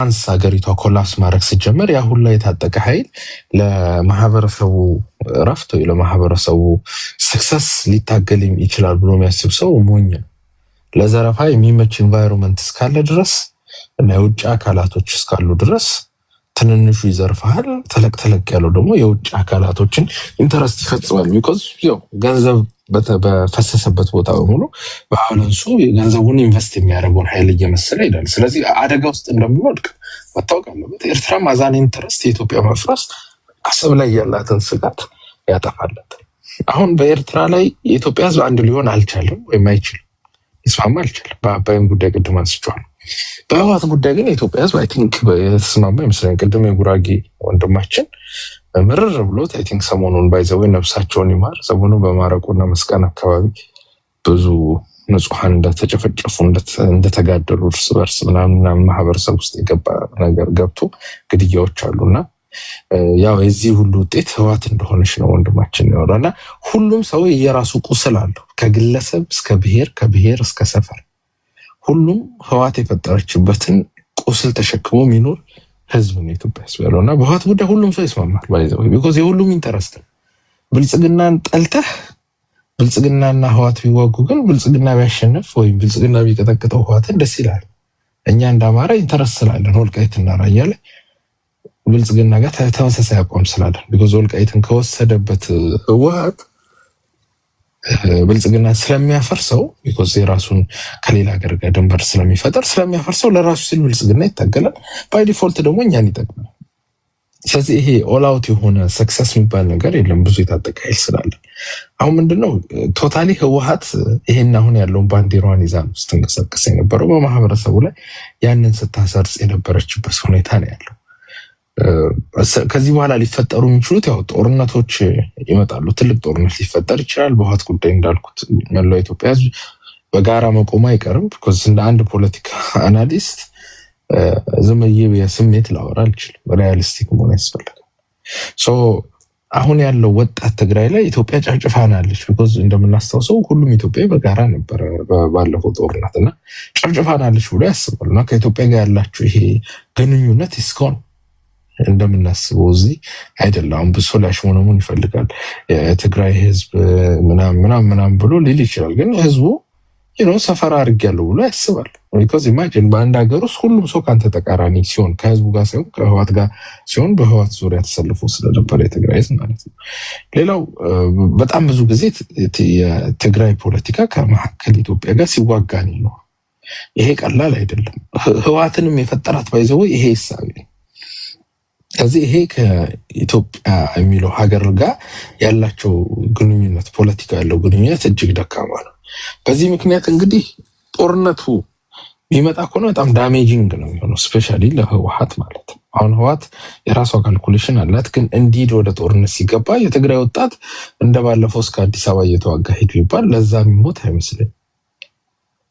አንስ ሀገሪቷ ኮላፕስ ማድረግ ሲጀመር ያ ሁላ የታጠቀ ኃይል ለማህበረሰቡ ረፍቶ ለማህበረሰቡ ሰክሰስ ሊታገል ይችላል ብሎ የሚያስብ ሰው ሞኝ ነው። ለዘረፋ የሚመች ኢንቫይሮንመንት እስካለ ድረስ እና የውጭ አካላቶች እስካሉ ድረስ ትንንሹ ይዘርፋል፣ ተለቅ ያለው ደግሞ የውጭ አካላቶችን ኢንተረስት ይፈጽማል። ቢኮዝ ያው ገንዘብ በፈሰሰበት ቦታ በሙሉ ባላንሱ ገንዘቡን ኢንቨስት የሚያደርገውን ኃይል እየመሰለ ይላል። ስለዚህ አደጋ ውስጥ እንደሚወድቅ መታወቅ አለበት። ኤርትራ ማዛን ኢንተረስት የኢትዮጵያ መፍረስ አሰብ ላይ ያላትን ስጋት ያጠፋለት። አሁን በኤርትራ ላይ የኢትዮጵያ ሕዝብ አንድ ሊሆን አልቻለም ወይም አይችልም፣ ይስማማ አልቻለም። በአባይም ጉዳይ ቅድም አንስቼዋለሁ። በህወሓት ጉዳይ ግን የኢትዮጵያ ሕዝብ አይ ቲንክ የተስማማ ይመስለኛል። ቅድም የጉራጌ ወንድማችን ምርር ብሎት አይ ቲንክ ሰሞኑን ባይዘው ነፍሳቸውን ይማር ሰሞኑ በማረቆና መስቃን አካባቢ ብዙ ንጹሃን እንደተጨፈጨፉ እንደተጋደሉ እርስ በርስ ምናምን ማህበረሰብ ውስጥ የገባ ነገር ገብቶ ግድያዎች አሉና ያው የዚህ ሁሉ ውጤት ህወሓት እንደሆነች ነው ወንድማችን ያወራና ሁሉም ሰው የራሱ ቁስል አለው ከግለሰብ እስከ ብሔር ከብሔር እስከ ሰፈር ሁሉም ህወሓት የፈጠረችበትን ቁስል ተሸክሞ የሚኖር ህዝብ ነው ኢትዮጵያ ያለውና በህወሓት ጉዳይ ሁሉም ሰው ይስማማል ባይዘው ቢኮዝ የሁሉም ኢንተረስት ብልጽግናን ጠልተህ ብልጽግናና ህወሓት ቢዋጉ ግን ብልጽግና ቢያሸንፍ ወይ ብልጽግና ቢቀጠቅጠው ህወሓትን ደስ ይላል። እኛ እንዳማራ ኢንተረስት ስላለን ወልቃይትና ራያ ላይ ብልጽግና ጋር ተመሳሳይ አቋም ስላለን ቢኮዝ ወልቃይትን ከወሰደበት ህወሓት ብልጽግና ስለሚያፈርሰው ቢኮዝ የራሱን ከሌላ ሀገር ጋር ድንበር ስለሚያፈርሰው ለራሱ ሲል ብልጽግና ይታገላል። ባይ ዲፎልት ደግሞ እኛን ይጠቅማል። ስለዚህ ይሄ ኦል አውት የሆነ ሰክሰስ የሚባል ነገር የለም ብዙ የታጠቀ ኃይል ስላለ። አሁን ምንድነው ቶታሊ ህወሓት ይሄን አሁን ያለውን ባንዲራዋን ይዛ ነው ስትንቀሳቀስ የነበረው በማህበረሰቡ ላይ ያንን ስታሰርጽ የነበረችበት ሁኔታ ነው ያለው። ከዚህ በኋላ ሊፈጠሩ የሚችሉት ያው ጦርነቶች ይመጣሉ። ትልቅ ጦርነት ሊፈጠር ይችላል። በህወሓት ጉዳይ እንዳልኩት መላው ኢትዮጵያ ህዝብ በጋራ መቆም አይቀርም። ቢኮዝ እንደ አንድ ፖለቲካ አናሊስት ዝም ብዬ የስሜት ላወራ አልችልም። ሪያሊስቲክ መሆን ያስፈልጋል። ሶ አሁን ያለው ወጣት ትግራይ ላይ ኢትዮጵያ ጨፍጭፋናለች። ቢኮዝ እንደምናስታውሰው ሁሉም ኢትዮጵያ በጋራ ነበር ባለፈው ጦርነት እና ጨፍጭፋናለች ብሎ ያስባል እና ከኢትዮጵያ ጋር ያላቸው ይሄ ግንኙነት እስካሁን እንደምናስበው እዚህ አይደለም። አሁን ብሶ ሊያሽሞነሙን ይፈልጋል የትግራይ ህዝብ ምናምን ብሎ ሊል ይችላል። ግን ህዝቡ ሰፈራ አድርጌያለሁ ብሎ ያስባል። ቢኮዝ ኢማጂን በአንድ ሀገር ውስጥ ሁሉም ሰው ከአንተ ተቃራኒ ሲሆን ከህዝቡ ጋር ሳይሆን ከህወሓት ጋር ሲሆን በህወሓት ዙሪያ ተሰልፎ ስለነበረ የትግራይ ህዝብ ማለት ነው። ሌላው በጣም ብዙ ጊዜ የትግራይ ፖለቲካ ከመካከል ኢትዮጵያ ጋር ሲዋጋ ነው። ይሄ ቀላል አይደለም። ህወሓትንም የፈጠራት ባይዘው ይሄ ይሳቢ ነው። ስለዚህ ይሄ ከኢትዮጵያ የሚለው ሀገር ጋር ያላቸው ግንኙነት ፖለቲካ ያለው ግንኙነት እጅግ ደካማ ነው። በዚህ ምክንያት እንግዲህ ጦርነቱ የሚመጣ ከሆነ በጣም ዳሜጂንግ ነው የሚሆነው ስፔሻሊ ለህወሓት ማለት ነው። አሁን ህወሓት የራሷ ካልኩሌሽን አላት። ግን እንዲህ ወደ ጦርነት ሲገባ የትግራይ ወጣት እንደባለፈው እስከ አዲስ አበባ እየተዋጋ ሄዱ ይባል ለዛ የሚሞት አይመስለኝም።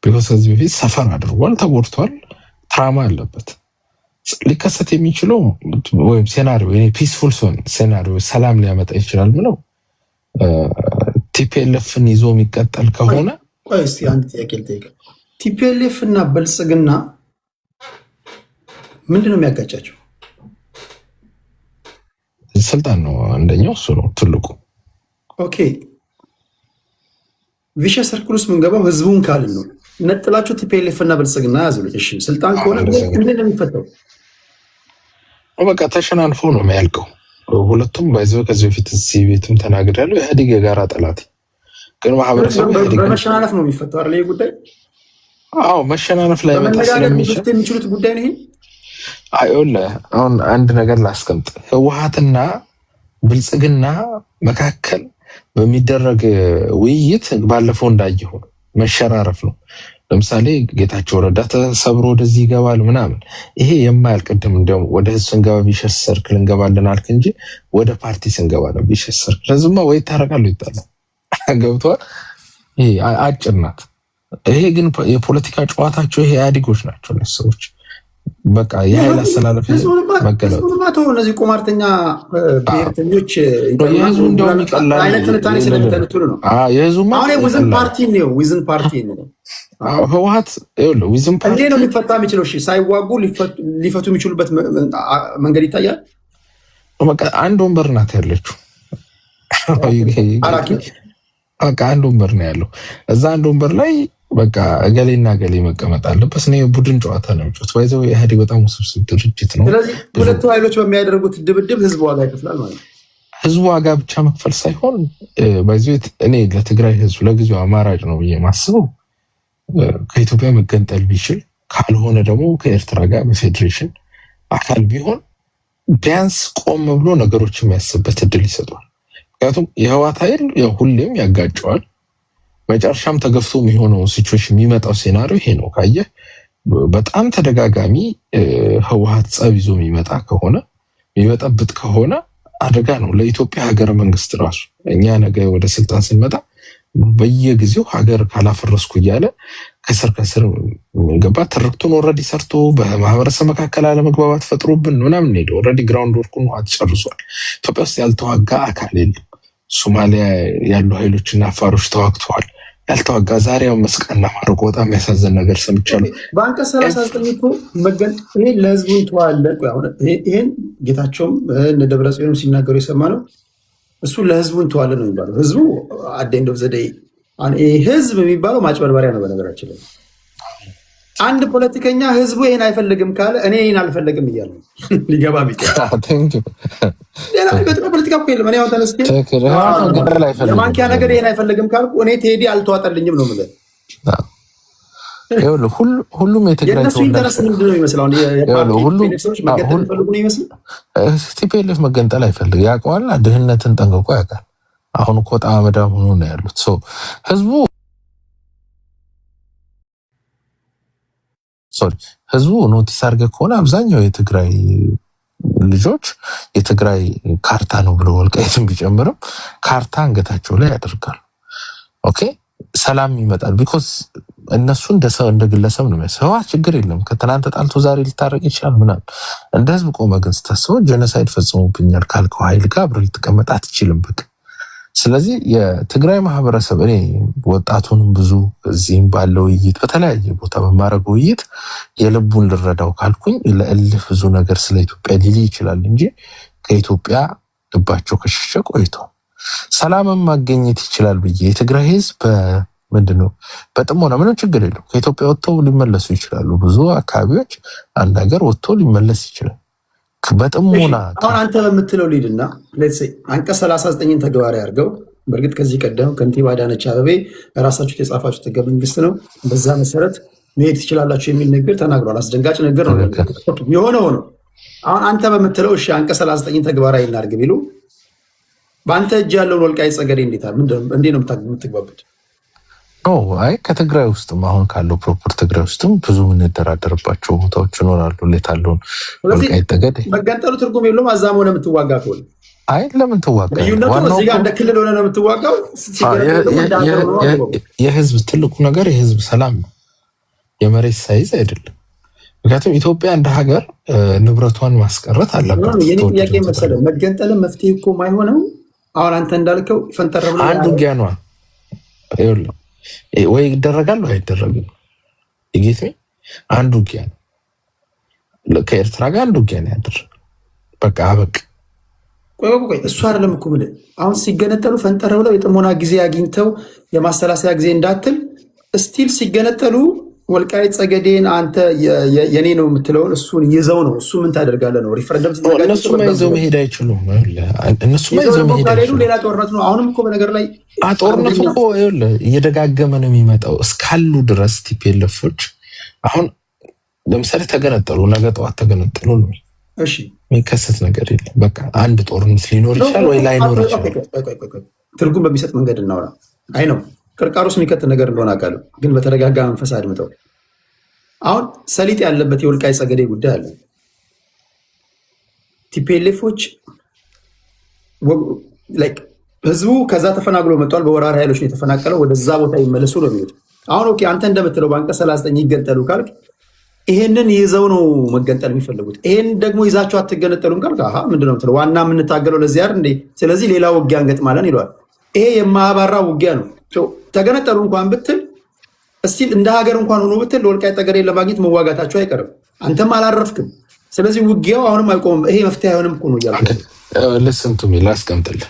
ቢኮዝ ከዚህ በፊት ሰፈር አድርጓል፣ ተጎድቷል፣ ትራማ አለበት። ሊከሰት የሚችለው ወይም ሴናሪዮ ፒስፉል ሴናሪዮ ሰላም ሊያመጣ ይችላል ምለው ቲፒኤልኤፍን ይዞ የሚቀጠል ከሆነ እስቲ አንድ ጥያቄ ልጠይቅ። ቲፒኤልኤፍ እና ብልጽግና ምንድነው የሚያጋጫቸው? ስልጣን ነው አንደኛው፣ እሱ ነው ትልቁ። ኦኬ ቪሸስ ሰርክሉስ ምንገባው ህዝቡን ካልን ነው ነጥላችሁ ቲፒኤልኤፍ እና ብልጽግና ያዙልኝ። እሺ ስልጣን ከሆነ ምንድን ነው የሚፈጠው? በቃ ተሸናንፎ ነው የሚያልቀው። ሁለቱም ባይዘው ከዚህ በፊት እዚህ ቤትም ተናግሬያለሁ። ኢህአዴግ የጋራ ጠላት ግን ማህበረሰቡ በመሸናነፍ ነው የሚፈጠው አይደል? ይሄ ጉዳይ አዎ መሸናነፍ ላይ መጣ የሚችሉት ጉዳይ ነው ይሄ። አሁን አንድ ነገር ላስቀምጥ። ህወሓትና ብልጽግና መካከል በሚደረግ ውይይት ባለፈው እንዳየው መሸራረፍ ነው። ለምሳሌ ጌታቸው ረዳ ተሰብሮ ወደዚህ ይገባል ምናምን። ይሄ የማያልቅ ቅድም እንደውም ወደ ህዝብ ስንገባ ቢሸስ ሰርክል እንገባለን አልክ እንጂ ወደ ፓርቲ ስንገባ ነው ቢሸስ ሰርክል። ለዝማ ወይ ይታረቃሉ ይጣላል። ገብቷል። ይሄ አጭር ናት። ይሄ ግን የፖለቲካ ጨዋታቸው ይሄ ኢህአዴጎች ናቸው። ሰዎች በቃ የኃይል አሰላለፍ መገለጥ እነዚህ ቁማርተኛ ብሔርተኞች የህዝቡ እንደውም ይቀላል አይነት ትንታኔ ስለሚተነትኑ ነው። አሁን ዊዝን ፓርቲ ነው ህወሓት ዊዝን ፓርቲ ነው ሊፈታ የሚችለው። ሳይዋጉ ሊፈቱ የሚችሉበት መንገድ ይታያል። አንድ ወንበር ናት ያለችው። በቃ አንድ ወንበር ነው ያለው። እዛ አንድ ወንበር ላይ በቃ እገሌና እገሌ መቀመጥ አለበት። እኔ ቡድን ጨዋታ ነው የሚጫወት። ባይዘው ኢህአዴግ በጣም ውስብስብ ድርጅት ነው። ስለዚህ ሁለቱ ኃይሎች በሚያደርጉት ድብድብ ህዝብ ዋጋ ይከፍላል ማለት ነው። ህዝቡ ዋጋ ብቻ መክፈል ሳይሆን ባይዘው እኔ ለትግራይ ህዝብ ለጊዜው አማራጭ ነው ብዬ ማስበው ከኢትዮጵያ መገንጠል ቢችል፣ ካልሆነ ደግሞ ከኤርትራ ጋር በፌዴሬሽን አካል ቢሆን ቢያንስ ቆም ብሎ ነገሮች የሚያስብበት እድል ይሰጧል። ምክንያቱም የህወሓት ኃይል ሁሌም ያጋጨዋል። መጨረሻም ተገፍቶ የሚሆነው ሲቹዌሽን የሚመጣው ሴናሪዮ ይሄ ነው። ካየህ በጣም ተደጋጋሚ ህወሓት ጸብ ይዞ የሚመጣብጥ ከሆነ አደጋ ነው ለኢትዮጵያ ሀገረ መንግስት ራሱ። እኛ ነገ ወደ ስልጣን ስንመጣ በየጊዜው ሀገር ካላፈረስኩ እያለ ከስር ገባ ትርክቱን ኦልሬዲ ሰርቶ በማህበረሰብ መካከል አለመግባባት ፈጥሮብን ምናምን ሄደ። ኦልሬዲ ግራውንድ ወርኩን አትጨርሷል። ኢትዮጵያ ውስጥ ያልተዋጋ አካል የለም። ሶማሊያ ያሉ ኃይሎችና አፋሮች ተዋግተዋል። ያልተዋጋ ዛሬው መስቀልና ማረቆ በጣም የሚያሳዝን ነገር ሰምቻለሁ። በአንቀጽ 39 እኮ ይሄ ለህዝቡ እንተዋለ። ይሄን ጌታቸውም እነ ደብረጽዮንም ሲናገሩ የሰማ ነው። እሱ ለህዝቡ እንተዋለ ነው የሚባለው። ህዝቡ አደኝ ኦፍ ዘ ዴይ ህዝብ የሚባለው ማጭበርበሪያ ነው። በነገራችን ላይ አንድ ፖለቲከኛ ህዝቡ ይሄን አይፈልግም ካለ እኔ ይሄን አልፈልግም እያለ ሊገባ ፖለቲካ እኮ የለም። እኔ አሁን ተነስቼ የማንኪያ ነገር ይሄን አይፈልግም ካልኩ እኔ ቴዲ አልተዋጠልኝም ነው የምልህ። ሁሉም የትግራይ የእነሱ ኢንተረስት ምንድን ነው ይመስላል? መገንጠል ፈልጉ ነው ይመስል ቲፒኤልኤፍ መገንጠል አይፈልግ ያውቀዋል። ድህነትን ጠንቅቆ ያውቃል። አሁን እኮ ጣም መዳም ሆኖ ነው ያሉት ህዝቡ ኖቲስ አድርገህ ከሆነ አብዛኛው የትግራይ ልጆች የትግራይ ካርታ ነው ብሎ ወልቃይትን ቢጨምርም ካርታ አንገታቸው ላይ ያደርጋሉ። ኦኬ ሰላም ይመጣል። ቢኮዝ እነሱ እንደ ግለሰብ ነው የሚያስበው። ችግር የለም ከትናንት ጣልቶ ዛሬ ሊታረቅ ይችላል ምናምን። እንደ ህዝብ ቆመ ግን ስታስበው ጄኖሳይድ ፈጽሞብኛል ካልከው ኃይል ጋር አብረህ ልትቀመጥ አትችልም። በቃ ስለዚህ የትግራይ ማህበረሰብ እኔ ወጣቱንም ብዙ እዚህም ባለው ውይይት በተለያየ ቦታ በማድረገው ውይይት የልቡን ልረዳው ካልኩኝ ለእልፍ ብዙ ነገር ስለ ኢትዮጵያ ሊል ይችላል እንጂ ከኢትዮጵያ ልባቸው ከሸሸ ቆይቶ ሰላምን ማግኘት ይችላል ብዬ የትግራይ ህዝብ ምንድነው በጥሞና ምንም ችግር የለው ከኢትዮጵያ ወጥተው ሊመለሱ ይችላሉ። ብዙ አካባቢዎች አንድ ሀገር ወጥቶ ሊመለስ ይችላል በጥሞና። አሁን አንተ በምትለው ሊድና አንቀጽ 39ን ተግባራዊ አድርገው። በእርግጥ ከዚህ ቀደም ከንቲባ አዳነች አቤቤ ራሳችሁ የጻፋችሁት ህገ መንግስት ነው፣ በዛ መሰረት መሄድ ትችላላችሁ የሚል ንግግር ተናግሯል። አስደንጋጭ ነገር ነው የሆነ ሆኖ። አሁን አንተ በምትለው እሺ አንቀጽ 39 ተግባራዊ እናድርግ ቢሉ በአንተ እጅ ያለውን ወልቃይት ጠገዴ እንዴት ነው የምትግባቡት? አይ ከትግራይ ውስጥም አሁን ካለው ፕሮፐር ትግራይ ውስጥም ብዙ የምንደራደርባቸው ቦታዎች ይኖራሉ። ሌታለውን ወልቃይት ጠገዴ መገንጠሉ ትርጉም የለውም። አዛም ሆነ የምትዋጋ ከሆነ አይ ለምን ትዋጋ? እዚህ ጋር እንደ ክልል ሆነ ነው የምትዋጋው። የህዝብ ትልቁ ነገር የህዝብ ሰላም ነው፣ የመሬት ሳይዝ አይደለም። ምክንያቱም ኢትዮጵያ እንደ ሀገር ንብረቷን ማስቀረት አለባት። የኔ ጥያቄ መሰለህ መገንጠልም መፍትሄ እኮ ማይሆነው አሁን አንተ እንዳልከው ፈንጠር ብሎ አንዱ ውጊያ ነዋ ወይ ይደረጋል ወይ አይደረግም። ይጌት አንዱ ውጊያ ነው። ከኤርትራ ጋር አንዱ ውጊያ ነው ያደረገው። በቃ አበቅ ቆይ እሱ አይደለም እኮ ብለህ አሁን ሲገነጠሉ ፈንጠር ብለው የጥሞና ጊዜ አግኝተው የማሰላሰያ ጊዜ እንዳትል ስቲል ሲገነጠሉ ወልቃይት ጸገዴን አንተ የኔ ነው የምትለውን እሱን ይዘው ነው። እሱ ምን ታደርጋለህ ነው ሪፈረንደም እነሱ ይዘው መሄድ አይችሉም። እነሱ ይዘው መሄድ አይችሉም። ሌላ ጦርነት ነው። አሁንም እኮ በነገር ላይ ጦርነቱ እኮ እየደጋገመ ነው የሚመጣው እስካሉ ድረስ ቲፒኤልኤፎች አሁን ለምሳሌ ተገነጠሉ፣ ነገ ጠዋት ተገነጠሉ ነው እሺ የሚከሰት ነገር የለም። በቃ አንድ ጦርነት ሊኖር ይችላል ወይ ላይኖር ይችላል። ትርጉም በሚሰጥ መንገድ እናውራ። አይ ነው ቅርቃሩስ የሚከት ነገር እንደሆነ አውቃለሁ፣ ግን በተረጋጋ መንፈስ አድምጠው። አሁን ሰሊጥ ያለበት የወልቃይት ጸገዴ ጉዳይ አለ። ቲፒኤልኤፎች ህዝቡ ከዛ ተፈናቅሎ መጥቷል። በወራሪ ኃይሎች ነው የተፈናቀለው። ወደዛ ቦታ ይመለሱ ነው የሚሉት። አሁን ኦኬ አንተ እንደምትለው በአንቀጽ 39 ይገንጠሉ ካልክ ይሄንን ይዘው ነው መገንጠል የሚፈልጉት። ይሄን ደግሞ ይዛቸው አትገነጠሉም ካልክ ምንድነው የምትለው? ዋና የምንታገለው ለዚህ አይደል እንዴ? ስለዚህ ሌላ ውጊያ እንገጥማለን ይለዋል። ይሄ የማያባራ ውጊያ ነው። ተገነጠሉ እንኳን ብትል እስቲል እንደ ሀገር እንኳን ሆኖ ብትል ለወልቃይት ጠገዴን ለማግኘት መዋጋታቸው አይቀርም። አንተም አላረፍክም። ስለዚህ ውጊያው አሁንም አይቆምም። ይሄ መፍትሄ አይሆንም እኮ ነው እያልኩ ልስንቱ ላስቀምጥልህ።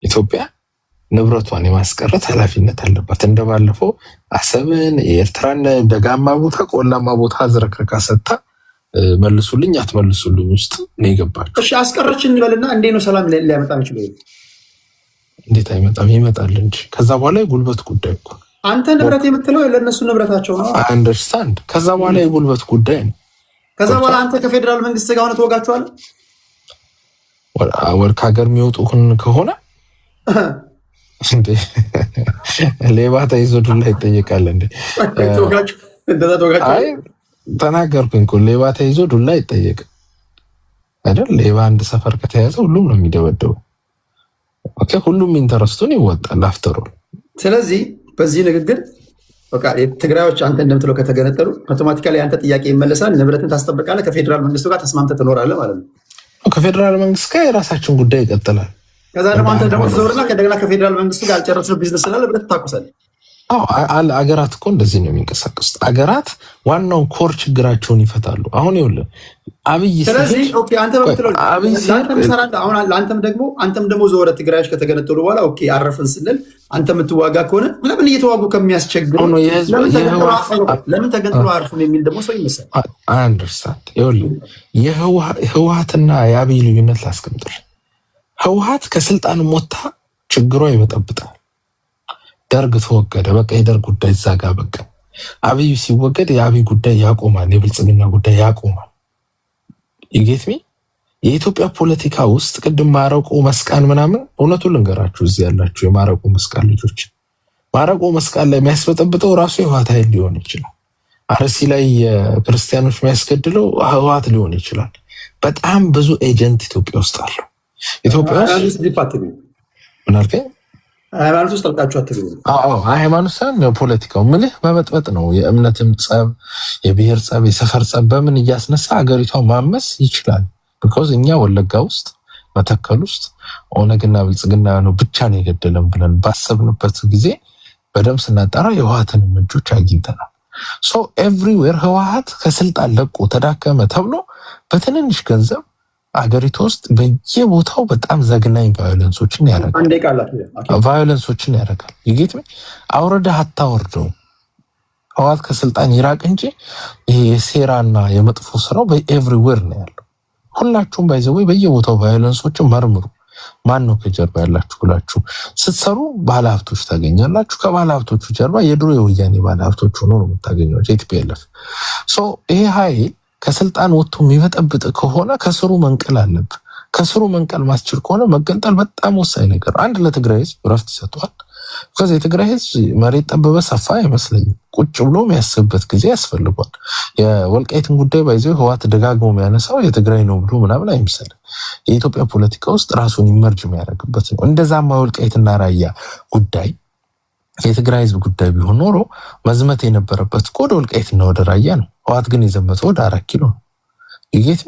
ኢትዮጵያ ንብረቷን የማስቀረት ኃላፊነት አለባት። እንደባለፈው አሰብን፣ የኤርትራን ደጋማ ቦታ ቆላማ ቦታ አዝረክርካ ሰጥታ መልሱልኝ አትመልሱልኝ ውስጥ ነው የገባችው። እሺ አስቀረች እንበልና እንዴ ነው ሰላም ሊያመጣ የሚችለው? እንዴት አይመጣም? ይመጣል እንጂ ከዛ በኋላ የጉልበት ጉዳይ እኮ አንተ ንብረት የምትለው ለእነሱ ንብረታቸው ነው። አንደርስታንድ። ከዛ በኋላ የጉልበት ጉዳይ ነው። ከዛ በኋላ አንተ ከፌዴራል መንግስት ጋር ሆነ ትወጋቸዋለህ። ወደ ከሀገር የሚወጡ ከሆነ እንዴ ሌባ ተይዞ ዱላ ይጠየቃል እንዴ? አይ ተናገርኩኝ እኮ ሌባ ተይዞ ዱላ አይጠየቅም አይደል? ሌባ አንድ ሰፈር ከተያዘ ሁሉም ነው የሚደበደበው። ኦኬ ሁሉም ኢንተረስቱን ይወጣል አፍተሩ። ስለዚህ በዚህ ንግግር በቃ ትግራዮች አንተ እንደምትለው ከተገነጠሉ አውቶማቲካሊ አንተ ጥያቄ ይመለሳል። ንብረትን ታስጠብቃለህ። ከፌዴራል መንግስቱ ጋር ተስማምተህ ትኖራለህ ማለት ነው። ከፌዴራል መንግስት ጋር የራሳችን ጉዳይ ይቀጥላል። ከዛ ደግሞ አንተ ደግሞ ትዞርና ከደግና ከፌዴራል መንግስቱ ጋር አልጨረስነው ቢዝነስ ስላለ ብለህ ትታቆሳለህ። አገራት እኮ እንደዚህ ነው የሚንቀሳቀሱት። አገራት ዋናው ኮር ችግራቸውን ይፈታሉ። አሁን ይኸውልህ አብይ ስለዚህ አንተ በምትለው ለአንተም ደግሞ ዞረ ትግራዮች ከተገነጠሉ በኋላ አረፍን ስንል አንተ የምትዋጋ ከሆነ ለምን እየተዋጉ ከሚያስቸግሩ ለምን ተገንጥሎ አርፉን የሚል ደግሞ ሰው ይመስላል። አንደርስታንድ። ይኸውልህ የህወሓትና የአብይ ልዩነት ላስቀምጥልህ። ህወሓት ከስልጣን ሞታ ችግሯ ይበጠብጣል። ደርግ ተወገደ፣ በቃ የደርግ ጉዳይ ዛጋ በቃ። አብይ ሲወገድ የአብይ ጉዳይ ያቆማል፣ የብልጽግና ጉዳይ ያቆማል። ይጌትሚ የኢትዮጵያ ፖለቲካ ውስጥ ቅድም ማረቆ መስቃን ምናምን እውነቱን ልንገራችሁ፣ እዚህ ያላችሁ የማረቆ መስቃን ልጆች፣ ማረቆ መስቃን ላይ የሚያስበጠብጠው ራሱ የህወሓት ኃይል ሊሆን ይችላል። አርሲ ላይ የክርስቲያኖች የሚያስገድለው ህወሓት ሊሆን ይችላል። በጣም ብዙ ኤጀንት ኢትዮጵያ ውስጥ አለው። ኢትዮጵያ ውስጥ ምን አልከኝ? ሃይማኖት ውስጥ ጠልቃችሁ አትገቡ። ሃይማኖት ሳይሆን ፖለቲካው ምልህ መበጥበጥ ነው። የእምነትም ጸብ፣ የብሔር ጸብ፣ የሰፈር ጸብ በምን እያስነሳ ሀገሪቷ ማመስ ይችላል። ቢኮዝ እኛ ወለጋ ውስጥ መተከል ውስጥ ኦነግና ብልጽግና ነው ብቻ ነው የገደለን ብለን ባሰብንበት ጊዜ በደንብ ስናጠራ የህወሓትን እጆች አግኝተናል። ሶ ኤቭሪዌር ህወሓት ከስልጣን ለቆ ተዳከመ ተብሎ በትንንሽ ገንዘብ አገሪቱ ውስጥ በየቦታው በጣም ዘግናኝ ቫዮለንሶችን ያደርጋል። ይጌት አውረደህ አታወርደው። ህወሓት ከስልጣን ይራቅ እንጂ ይሄ የሴራና የመጥፎ ስራው በኤቭሪዌር ነው ያለው። ሁላችሁም ባይዘው በየቦታው ቫዮለንሶችን መርምሩ። ማን ነው ከጀርባ ያላችሁ ብላችሁ ስትሰሩ ባለሀብቶች ታገኛላችሁ። ከባለሀብቶቹ ጀርባ የድሮ የወያኔ ባለሀብቶች ሆኖ ነው የምታገኟቸው። ቲፒኤልኤፍ ይሄ ኃይል ከስልጣን ወጥቶ የሚበጠብጥ ከሆነ ከስሩ መንቀል አለብህ። ከስሩ መንቀል ማስችል ከሆነ መገንጠል በጣም ወሳኝ ነገር። አንድ ለትግራይ ህዝብ ረፍት ይሰጠዋል። ከዚህ የትግራይ ህዝብ መሬት ጠበበ ሰፋ አይመስለኝም። ቁጭ ብሎ የሚያስብበት ጊዜ ያስፈልጓል። የወልቃይትን ጉዳይ ባይዘው ህወሓት ደጋግሞ የሚያነሳው የትግራይ ነው ብሎ ምናምን አይመስልም። የኢትዮጵያ ፖለቲካ ውስጥ ራሱን ኢመርጅ የሚያደርግበት ነው። እንደዛማ የወልቃይትና ራያ ጉዳይ የትግራይ ህዝብ ጉዳይ ቢሆን ኖሮ መዝመት የነበረበት ወደ ወልቃይትና ወደ ራያ ነው። ህወሓት ግን የዘመተው ወደ 4 ኪሎ ነው። ይጌት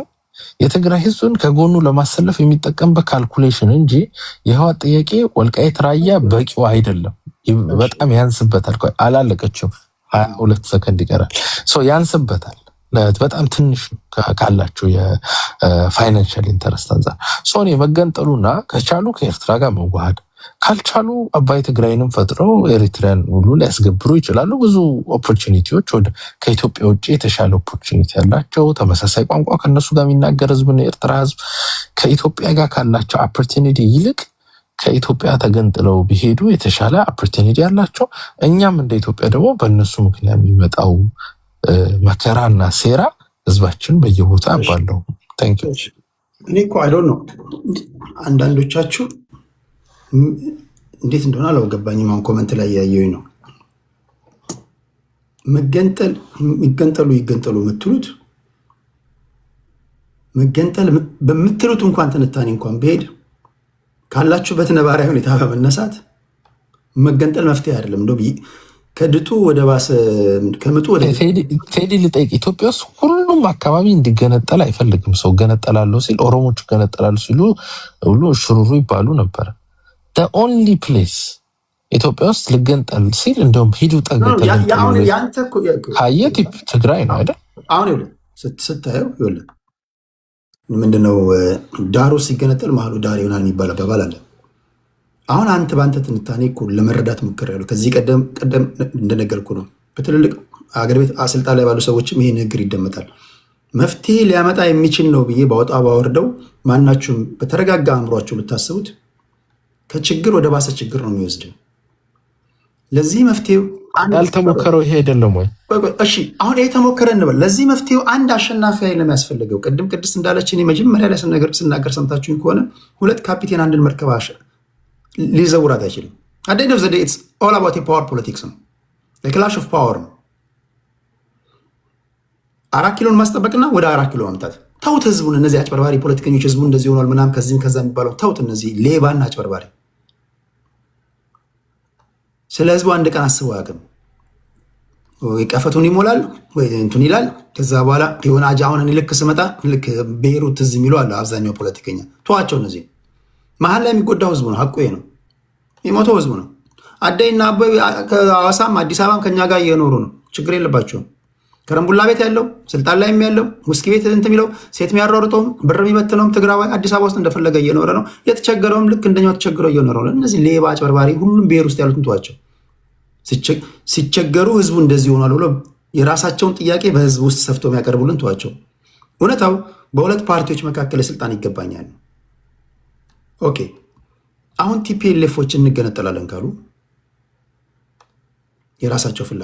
የትግራይ ህዝብን ከጎኑ ለማሰለፍ የሚጠቀምበት ካልኩሌሽን እንጂ የህወሓት ጥያቄ ወልቃይት ራያ በቂው አይደለም። በጣም ያንስበታል። አላለቀችም፣ 22 ሰከንድ ይቀራል። ያንስበታል። በጣም ትንሽ ካላቸው የፋይናንሻል ኢንተረስት አንጻር ሶኔ መገንጠሉና ከቻሉ ከኤርትራ ጋር መዋሃድ ካልቻሉ አባይ ትግራይንም ፈጥረው ኤሪትሪያን ሁሉ ሊያስገብሩ ይችላሉ። ብዙ ኦፖርቹኒቲዎች ከኢትዮጵያ ውጭ የተሻለ ኦፖርቹኒቲ ያላቸው ተመሳሳይ ቋንቋ ከነሱ ጋር የሚናገር ህዝብ ነው የኤርትራ ህዝብ። ከኢትዮጵያ ጋር ካላቸው ኦፖርቹኒቲ ይልቅ ከኢትዮጵያ ተገንጥለው ቢሄዱ የተሻለ ኦፖርቹኒቲ ያላቸው። እኛም እንደ ኢትዮጵያ ደግሞ በእነሱ ምክንያት የሚመጣው መከራና ሴራ ህዝባችን በየቦታ ባለው ታንክ ዩ። እኔ እኮ አይ ዶንት ኖ አንዳንዶቻችሁ እንዴት እንደሆነ አላገባኝም። አሁን ኮመንት ላይ ያየሁኝ ነው ይገንጠሉ የምትሉት መገንጠል በምትሉት እንኳን ትንታኔ እንኳን ብሄድ ካላችሁበት ነባራዊ ሁኔታ በመነሳት መገንጠል መፍትሄ አይደለም። እንደው ከድጡ ወደ ባሰ ከምጡ ወደ ቴዲ ልጠይቅ፣ ኢትዮጵያ ውስጥ ሁሉም አካባቢ እንዲገነጠል አይፈልግም ሰው። ገነጠላለሁ ሲል ኦሮሞቹ ገነጠላሉ ሲሉ ሁሉ ሽሩሩ ይባሉ ነበር። ኦንሊ ፕሌስ ኢትዮጵያ ውስጥ ልገንጠል ሲል እንደውም ሂዱ ካየት ትግራይ ነው አይደል? አሁን ስታየው ምንድነው ዳሩ ሲገነጠል መሀሉ ዳር ይሆናል የሚባል አባባል አለ። አሁን አንተ በአንተ ትንታኔ እኮ ለመረዳት ሞክሬያለሁ። ከዚህ ቀደም እንደነገርኩ ነው። በትልልቅ አገር ቤት ስልጣን ላይ ባሉ ሰዎችም ይሄ ንግግር ይደመጣል። መፍትሄ ሊያመጣ የሚችል ነው ብዬ ባወጣ ባወርደው ማናችሁም በተረጋጋ አእምሯችሁ ብታስቡት ከችግር ወደ ባሰ ችግር ነው የሚወስድ። ለዚህ መፍትሄው ያልተሞከረው ይሄ አይደለም ወይ? እሺ አሁን ይሄ ተሞከረ እንበል። ለዚህ መፍትሄው አንድ አሸናፊ ኃይል ነው የሚያስፈልገው። ቅድም ቅድስት እንዳለች እኔ መጀመሪያ ላይ ስናገር ሰምታችሁኝ ከሆነ ሁለት ካፒቴን አንድን መርከብ ሊዘውራት አይችልም። አደኝ ነው ዘዴ ኢትስ ኦል አባውት ፓወር ፖለቲክስ ነው። ክላሽ ኦፍ ፓወር ነው። 4 ኪሎን ማስጠበቅና ወደ 4 ኪሎ ማምጣት። ተውት ህዝቡን፣ እነዚህ አጭበርባሪ ፖለቲከኞች ህዝቡ እንደዚህ ሆኗል ምናምን ከዚህም ከዛ የሚባለው ተውት። እነዚህ ሌባና አጭበርባሪ ስለ ህዝቡ አንድ ቀን አስበው አያውቅም። ቀፈቱን ይሞላል ወይ እንትን ይላል። ከዛ በኋላ የሆነ አሁን ልክ ስመጣ ልክ ቤይሩት ትዝ የሚሉ አለ አብዛኛው ፖለቲከኛ። ተዋቸው። እነዚህ መሀል ላይ የሚጎዳው ህዝቡ ነው። ሀቁ ነው። የሞተው ህዝቡ ነው። አደይና አበይ ከሐዋሳም አዲስ አበባም ከኛ ጋር እየኖሩ ነው። ችግር የለባቸውም። ከረምቡላ ቤት ያለው ስልጣን ላይም ያለው ውስኪ ቤት እንትን የሚለው ሴት የሚያሯሩጠውም ብር የሚበትነውም ትግራዋይ አዲስ አበባ ውስጥ እንደፈለገ እየኖረ ነው። የተቸገረውም ልክ እንደኛው ተቸግረው እየኖረ ነው። እነዚህ ሌባ አጭበርባሪ ሁሉም ብሔር ውስጥ ያሉትን ተዋቸው። ሲቸገሩ ህዝቡ እንደዚህ ሆኗል ብሎ የራሳቸውን ጥያቄ በህዝቡ ውስጥ ሰፍቶ የሚያቀርቡልን ተዋቸው። እውነታው በሁለት ፓርቲዎች መካከል ስልጣን ይገባኛል። ኦኬ አሁን ቲፒኤልኤፎች እንገነጠላለን ካሉ የራሳቸው ፍላጎት